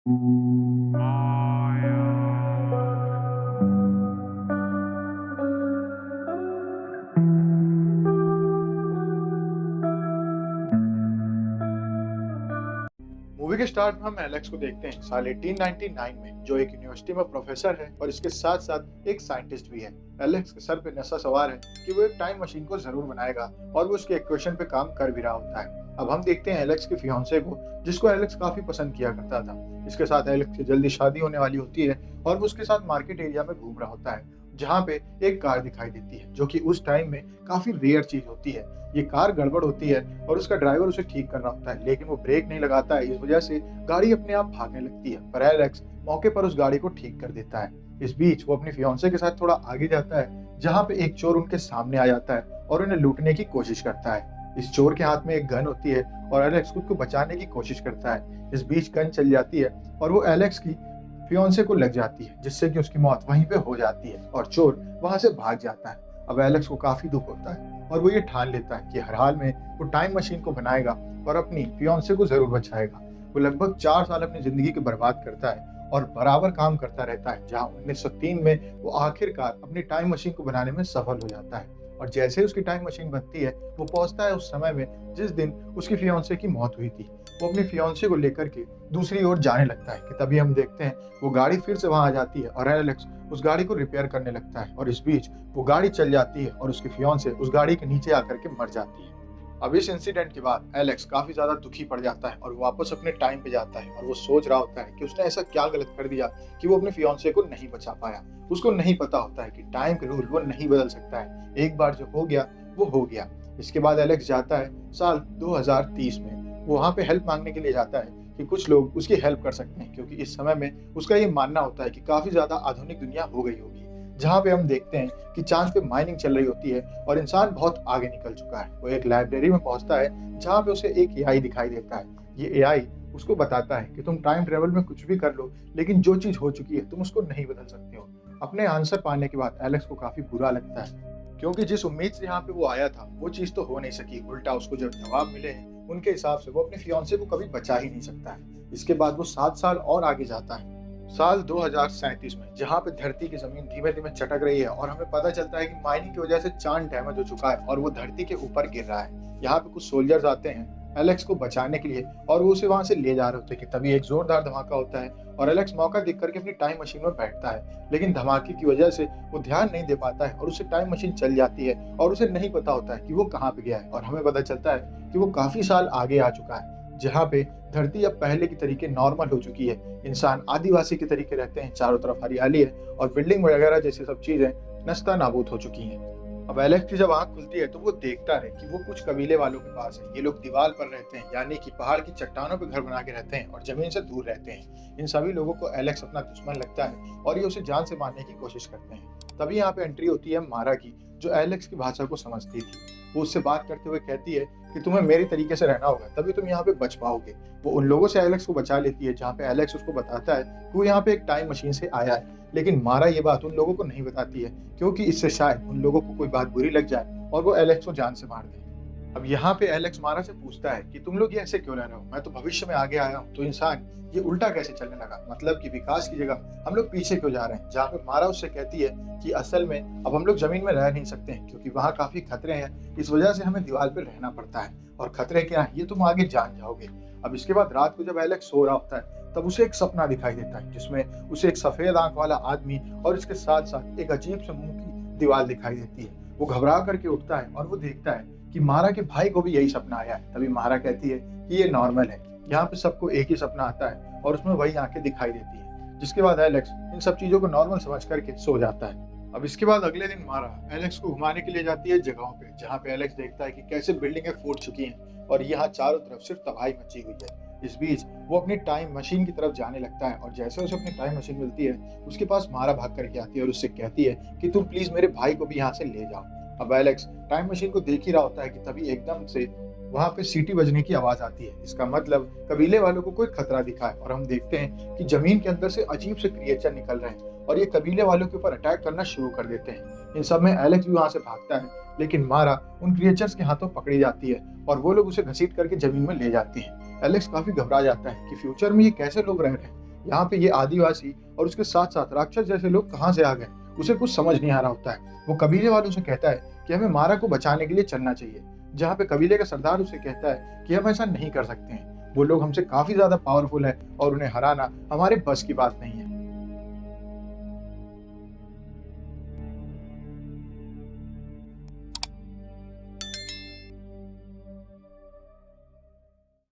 Movie के start में हम एलेक्स को देखते हैं साल 1899 में, जो एक यूनिवर्सिटी में प्रोफेसर है और इसके साथ साथ एक साइंटिस्ट भी है। एलेक्स के सर पे नशा सवार है कि वो एक टाइम मशीन को जरूर बनाएगा और वो उसके इक्वेशन पे काम कर भी रहा होता है। अब हम देखते हैं एलेक्स के फियांसे को, जिसको एलेक्स काफी पसंद किया करता था। इसके साथ एलेक्स की जल्दी शादी होने वाली होती है और वो उसके साथ मार्केट एरिया में घूम रहा होता है, जहाँ पे एक कार दिखाई देती है, जो कि उस टाइम में काफी रेयर चीज होती है। ये कार गड़बड़ होती है और उसका ड्राइवर उसे ठीक कर रहा होता है, लेकिन वो ब्रेक नहीं लगाता है। इस वजह से गाड़ी अपने आप भागने लगती है, पर एलेक्स मौके पर उस गाड़ी को ठीक कर देता है। इस बीच वो अपनी फियांसे के साथ थोड़ा आगे जाता है, जहाँ पे एक चोर उनके सामने आ जाता है और उन्हें लूटने की कोशिश करता है। इस चोर के हाथ में एक गन होती है और एलेक्स खुद को बचाने की कोशिश करता है। इस बीच गन चल जाती है और वो एलेक्स की फियांसे को लग जाती है, जिससे कि उसकी मौत वहीं पे हो जाती है और चोर वहां से भाग जाता है। अब एलेक्स को काफी दुख होता है और वो ये ठान लेता है कि हर हाल में वो टाइम मशीन को बनाएगा और अपनी फियांसे को जरूर बचाएगा। वो लगभग 4 साल अपनी जिंदगी के बर्बाद करता है और बराबर काम करता रहता है, जहां 1903 में वो आखिरकार अपनी टाइम मशीन को बनाने में सफल हो जाता है। और जैसे ही उसकी टाइम मशीन बनती है, वो पहुंचता है उस समय में जिस दिन उसकी फियांसे की मौत हुई थी। वो अपनी फियांसे को लेकर के दूसरी ओर जाने लगता है कि तभी हम देखते हैं वो गाड़ी फिर से वहां आ जाती है और एलेक्स उस गाड़ी को रिपेयर करने लगता है और इस बीच वो गाड़ी चल जाती है और उसकी फियांसे उस गाड़ी के नीचे आकर के मर जाती है। अब इस इंसिडेंट के बाद एलेक्स काफी ज्यादा दुखी पड़ जाता है और वो वापस अपने टाइम पे जाता है और वो सोच रहा होता है कि उसने ऐसा क्या गलत कर दिया कि वो अपने फियांसे को नहीं बचा पाया। उसको नहीं पता होता है कि टाइम के रूल वो नहीं बदल सकता है, एक बार जो हो गया वो हो गया। इसके बाद एलेक्स जाता है साल 2030 में, वो वहां पे हेल्प मांगने के लिए जाता है कि कुछ लोग उसकी हेल्प कर सकते हैं, क्योंकि इस समय में उसका ये मानना होता है कि काफी ज्यादा आधुनिक दुनिया हो गई होगी, जहाँ पे हम देखते हैं कि चांद पे माइनिंग चल रही होती है और इंसान बहुत आगे निकल चुका है। वो एक लाइब्रेरी में पहुंचता है, जहाँ पे उसे एक एआई दिखाई देता है। ये एआई उसको बताता है कि तुम टाइम ट्रेवल में कुछ भी कर लो, लेकिन जो चीज हो चुकी है तुम उसको नहीं बदल सकते हो। अपने आंसर पाने के बाद एलेक्स को काफी बुरा लगता है, क्योंकि जिस उम्मीद से यहाँ पे वो आया था वो चीज तो हो नहीं सकी। उल्टा उसको जब जवाब मिले हैं उनके हिसाब से, वो अपने फियांसे को कभी बचा ही नहीं सकता है। इसके बाद वो 7 साल और आगे जाता है, साल 2037 में, जहाँ पे धरती की जमीन धीमे धीमे चटक रही है और हमें पता चलता है कि माइनिंग की वजह से चांद डैमेज हो चुका है और वो धरती के ऊपर गिर रहा है। यहाँ पे कुछ सोल्जर्स आते हैं एलेक्स को बचाने के लिए और वो उसे वहां से ले जा रहे होते हैं कि तभी एक जोरदार धमाका होता है और एलेक्स मौका देख करके अपनी टाइम मशीन में बैठता है, लेकिन धमाके की वजह से वो ध्यान नहीं दे पाता है और उसे टाइम मशीन चल जाती है और उसे नहीं पता होता है कि वो कहाँ पे गया है। और हमें पता चलता है कि वो काफी साल आगे आ चुका है, जहाँ पे धरती अब पहले की तरीके नॉर्मल हो चुकी है। इंसान आदिवासी के तरीके रहते हैं, चारों तरफ हरियाली है और बिल्डिंग वगैरह जैसी सब चीजें नस्ता नाबूद हो चुकी हैं। अब एलेक्स की जब आंख खुलती है तो वो देखता है कि वो कुछ कबीले वालों के पास है। ये लोग दीवार पर रहते हैं, यानी कि पहाड़ की चट्टानों पर घर बना के रहते हैं और जमीन से दूर रहते हैं। इन सभी लोगों को एलेक्स अपना दुश्मन लगता है और ये उसे जान से मारने की कोशिश करते हैं। तभी यहाँ पे एंट्री होती है मारा की, जो एलेक्स की भाषा को समझती थी। वो उससे बात करते हुए कहती है कि तुम्हें मेरे तरीके से रहना होगा, तभी तुम यहाँ पे बच पाओगे। वो उन लोगों से एलेक्स को बचा लेती है, जहाँ पे एलेक्स उसको बताता है कि वो यहाँ पे एक टाइम मशीन से आया है। लेकिन मारा ये बात उन लोगों को नहीं बताती है, क्योंकि इससे शायद उन लोगों को कोई बात बुरी लग जाए और वो एलेक्स को जान से मार दे। अब यहाँ पे एलेक्स मारा से पूछता है कि तुम लोग ये ऐसे क्यों रह रहे हो, मैं तो भविष्य में आगे आया हूँ, तो इंसान ये उल्टा कैसे चलने लगा, मतलब कि विकास की जगह हम लोग पीछे क्यों जा रहे हैं। जहाँ पे मारा उससे कहती है कि असल में अब हम लोग जमीन में रह नहीं सकते हैं, क्योंकि वहाँ काफी खतरे हैं, इस वजह से हमें दीवार पे रहना पड़ता है। और खतरे क्या है ये तुम आगे जान जाओगे। अब इसके बाद रात को जब एलेक्स सो रहा होता है, तब उसे एक सपना दिखाई देता है, जिसमें उसे एक सफेद आंख वाला आदमी और इसके साथ साथ एक अजीब से मुंह की दीवार दिखाई देती है। वो घबरा करके उठता है और वो देखता है कि मारा के भाई को भी यही सपना आया है। तभी मारा कहती है कि ये नॉर्मल है, यहाँ पे सबको एक ही सपना आता है और उसमें वही आंखें दिखाई देती है। जिसके बाद एलेक्स इन सब चीजों को नॉर्मल समझ करके सो जाता है। अब इसके बाद अगले दिन मारा एलेक्स को घुमाने के लिए जाती है जगहों पे, जहाँ पे एलेक्स देखता है कि कैसे बिल्डिंगें फूट चुकी हैं और यहाँ चारों तरफ सिर्फ तबाही मची हुई है। इस बीच वो अपनी टाइम मशीन की तरफ जाने लगता है और जैसे उसे अपनी टाइम मशीन मिलती है, उसके पास मारा भाग करके आती है और उससे कहती है कि तुम प्लीज मेरे भाई को भी यहाँ से ले जाओ। अब एलेक्स टाइम मशीन को देख ही रहा होता है कि तभी एकदम से वहां पे सीटी बजने की आवाज आती है। इसका मतलब कबीले वालों को कोई खतरा दिखा है और हम देखते हैं कि जमीन के अंदर से अजीब से क्रिएचर निकल रहे हैं और ये कबीले वालों के ऊपर अटैक करना शुरू कर देते हैं। इन सब में एलेक्स भी वहां से भागता है, लेकिन मारा उन क्रिएचर्स के हाथों पकड़ी जाती है और वो लोग उसे घसीट करके जमीन में ले जाते हैं। एलेक्स काफी घबरा जाता है कि फ्यूचर में ये कैसे लोग रह रहे हैं, यहाँ पे ये आदिवासी और उसके साथ साथ राक्षस जैसे लोग कहाँ से आ गए, उसे कुछ समझ नहीं आ रहा होता है। वो कबीले वालों से कहता है कि हमें मारा को बचाने के लिए चलना चाहिए, जहाँ पे कबीले का सरदार उसे कहता है कि हम ऐसा नहीं कर सकते हैं, वो लोग हमसे काफी ज्यादा पावरफुल है और उन्हें हराना हमारे बस की बात नहीं है।